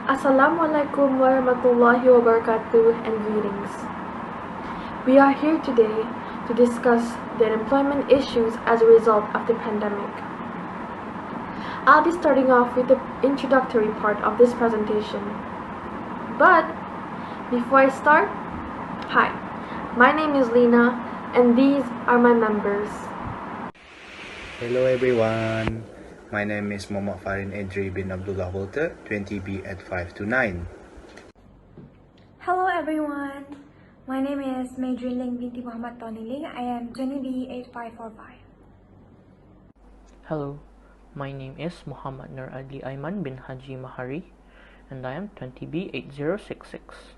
Assalamualaikum warahmatullahi wabarakatuh and greetings. We are here today to discuss the employment issues as a result of the pandemic. I'll be starting off with the introductory part of this presentation. But before I start, hi, my name is Lena and these are my members. Hello everyone, my name is Muhammad Farin Edri bin Abdullah Walter, 20B at 529. Hello everyone, my name is Maydrin Ling binti Muhammad Tonili. I am 20B 8545. Hello, my name is Muhammad Nur Adli Aiman bin Haji Mahari and I am 20B 8066.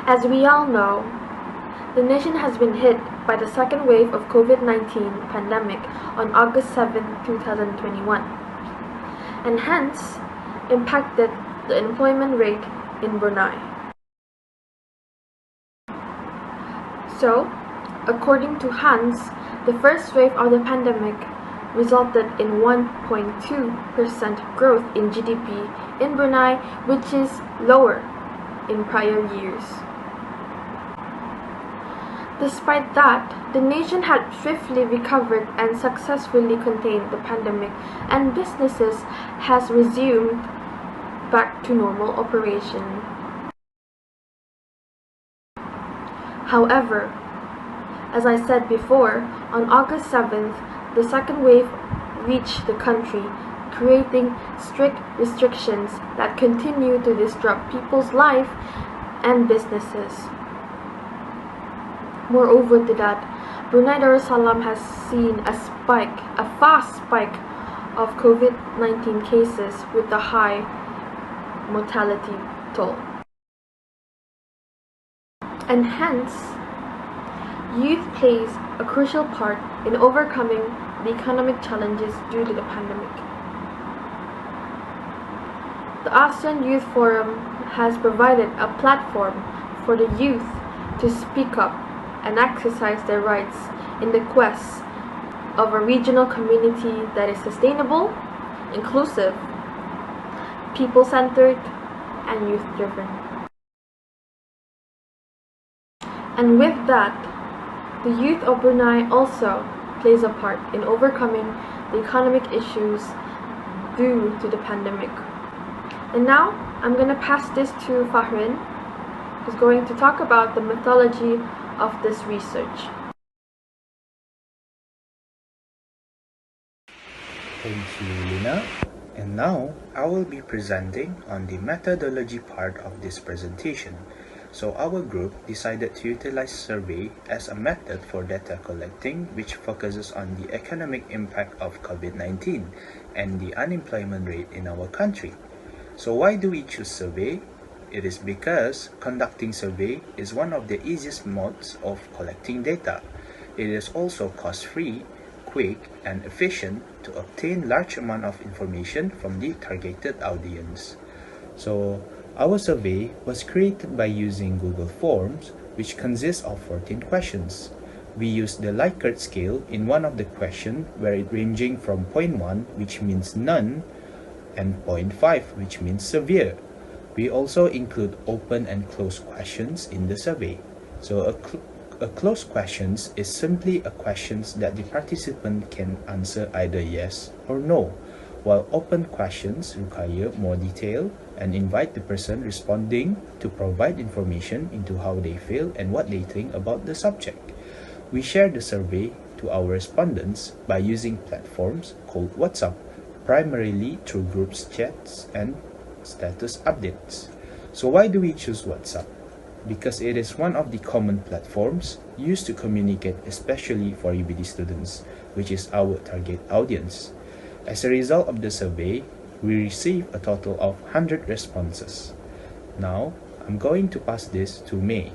As we all know, the nation has been hit by the second wave of COVID-19 pandemic on August 7, 2021, and hence impacted the employment rate in Brunei. So, according to Hans, the first wave of the pandemic resulted in 1.2% growth in GDP in Brunei, which is lower in prior years. Despite that, the nation had swiftly recovered and successfully contained the pandemic, and businesses has resumed back to normal operation. However, as I said before, on August 7th, the second wave reached the country, creating strict restrictions that continue to disrupt people's life and businesses. Moreover to that, Brunei Darussalam has seen a fast spike of COVID-19 cases with a high mortality toll. And hence, youth plays a crucial part in overcoming the economic challenges due to the pandemic. The ASEAN Youth Forum has provided a platform for the youth to speak up and exercise their rights in the quest of a regional community that is sustainable, inclusive, people-centered, and youth-driven. And with that, the youth of Brunei also plays a part in overcoming the economic issues due to the pandemic. And now, I'm going to pass this to Fahrin, who's going to talk about the methodology of this research. Thank you, Lina. And now, I will be presenting on the methodology part of this presentation. So our group decided to utilize survey as a method for data collecting, which focuses on the economic impact of COVID-19 and the unemployment rate in our country. So why do we choose survey? It is because conducting survey is one of the easiest modes of collecting data. It is also cost-free, quick, and efficient to obtain large amount of information from the targeted audience. So our survey was created by using Google Forms, which consists of 14 questions. We used the Likert scale in one of the questions, where it ranging from 0.1, which means none, and 0.5, which means severe. We also include open and closed questions in the survey. So a closed questions is simply a questions that the participant can answer either yes or no, while open questions require more detail and invite the person responding to provide information into how they feel and what they think about the subject. We share the survey to our respondents by using platforms called WhatsApp, primarily through groups chats and status updates. So why do we choose WhatsApp? Because it is one of the common platforms used to communicate, especially for UBD students, which is our target audience. As a result of the survey, we received a total of 100 responses. Now, I'm going to pass this to May.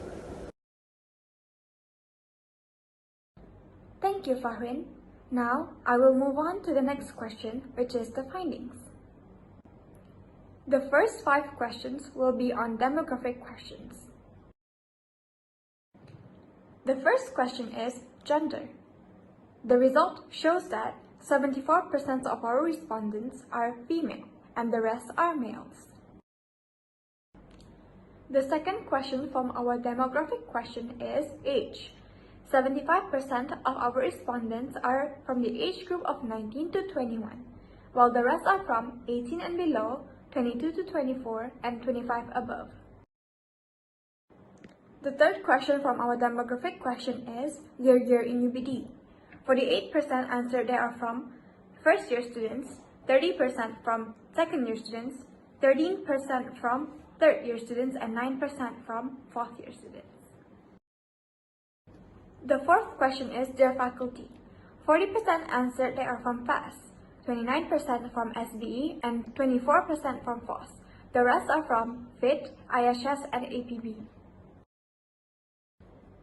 Thank you, Fahrin. Now, I will move on to the next question, which is the findings. The first 5 questions will be on demographic questions. The first question is gender. The result shows that 74% of our respondents are female, and the rest are males. The second question from our demographic question is age. 75% of our respondents are from the age group of 19 to 21, while the rest are from 18 and below, 22 to 24, and 25 above. The third question from our demographic question is their year in UBD. 48% answered they are from first-year students, 30% from second-year students, 13% from third-year students, and 9% from fourth-year students. The fourth question is their faculty. 40% answered they are from FAS, 29% from SBE, and 24% from FOS. The rest are from FIT, IHS, and APB.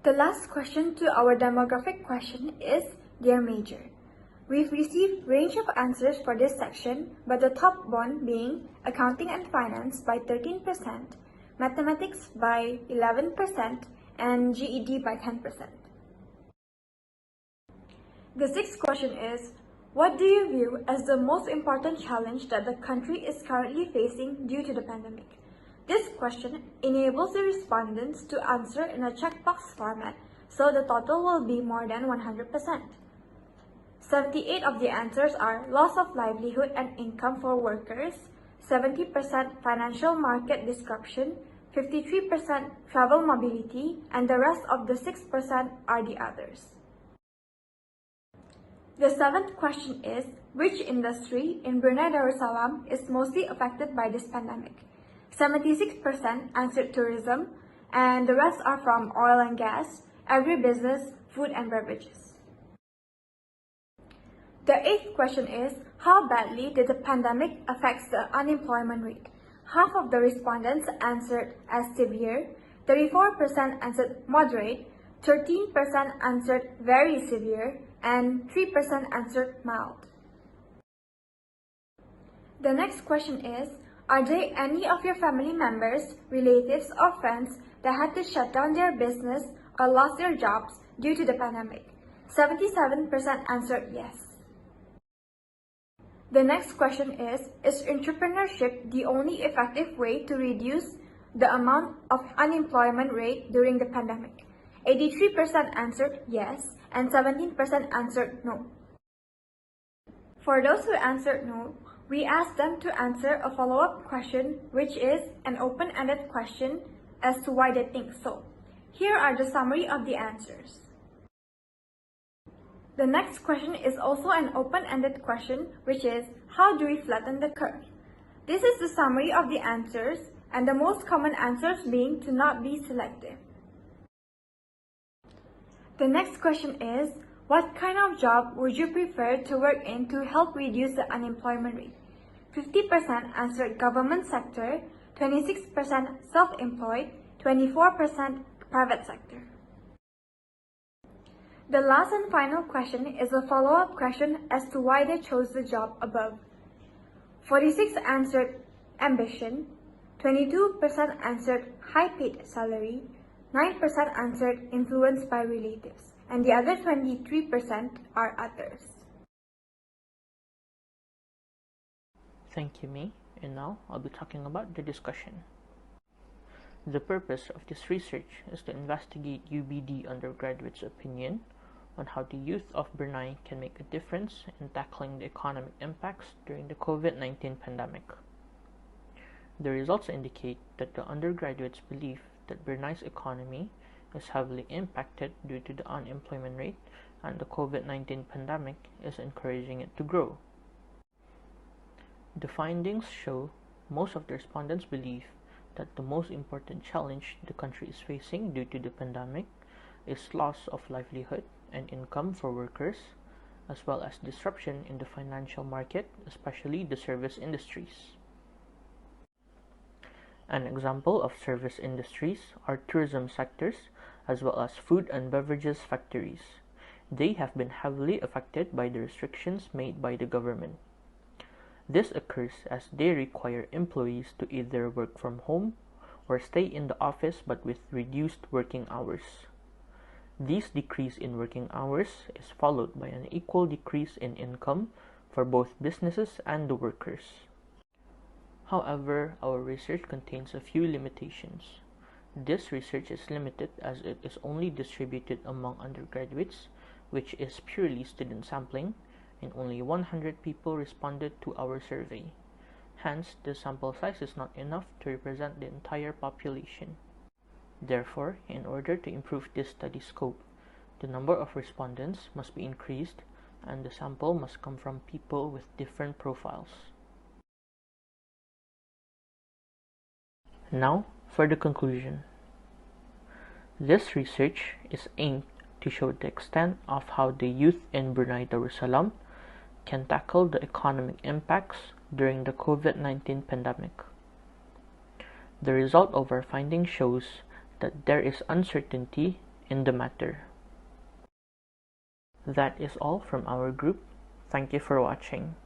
The last question to our demographic question is their major. We've received range of answers for this section, but the top one being Accounting and Finance by 13%, Mathematics by 11%, and GED by 10%. The sixth question is, what do you view as the most important challenge that the country is currently facing due to the pandemic? This question enables the respondents to answer in a checkbox format, so the total will be more than 100%. 78 of the answers are loss of livelihood and income for workers, 70% financial market disruption, 53% travel mobility, and the rest of the 6% are the others. The seventh question is, which industry in Brunei Darussalam is mostly affected by this pandemic? 76% answered tourism, and the rest are from oil and gas, agribusiness, food and beverages. The eighth question is, how badly did the pandemic affect the unemployment rate? Half of the respondents answered as severe, 34% answered moderate, 13% answered very severe, and 3% answered mild. The next question is, are there any of your family members, relatives, or friends that had to shut down their business or lost their jobs due to the pandemic? 77% answered yes. The next question is entrepreneurship the only effective way to reduce the amount of unemployment rate during the pandemic? 83% answered yes, and 17% answered no. For those who answered no, we asked them to answer a follow-up question, which is an open-ended question as to why they think so. Here are the summary of the answers. The next question is also an open-ended question, which is, how do we flatten the curve? This is the summary of the answers, and the most common answers being to not be selective. The next question is, what kind of job would you prefer to work in to help reduce the unemployment rate? 50% answered government sector, 26% self-employed, 24% private sector. The last and final question is a follow-up question as to why they chose the job above. 46% answered ambition, 22% answered high-paid salary, 9% answered influenced by relatives, and the other 23% are others. Thank you, May. And now I'll be talking about the discussion. The purpose of this research is to investigate UBD undergraduates' opinion on how the youth of Brunei can make a difference in tackling the economic impacts during the COVID-19 pandemic. The results indicate that the undergraduates believe that Brunei's economy is heavily impacted due to the unemployment rate, and the COVID-19 pandemic is encouraging it to grow. The findings show most of the respondents believe that the most important challenge the country is facing due to the pandemic is loss of livelihood and income for workers, as well as disruption in the financial market, especially the service industries. An example of service industries are tourism sectors, as well as food and beverages factories. They have been heavily affected by the restrictions made by the government. This occurs as they require employees to either work from home or stay in the office but with reduced working hours. This decrease in working hours is followed by an equal decrease in income for both businesses and the workers. However, our research contains a few limitations. This research is limited as it is only distributed among undergraduates, which is purely student sampling, and only 100 people responded to our survey. Hence, the sample size is not enough to represent the entire population. Therefore, in order to improve this study scope, the number of respondents must be increased and the sample must come from people with different profiles. Now, for the conclusion. This research is aimed to show the extent of how the youth in Brunei Darussalam can tackle the economic impacts during the COVID-19 pandemic. The result of our findings shows that there is uncertainty in the matter. That is all from our group. Thank you for watching.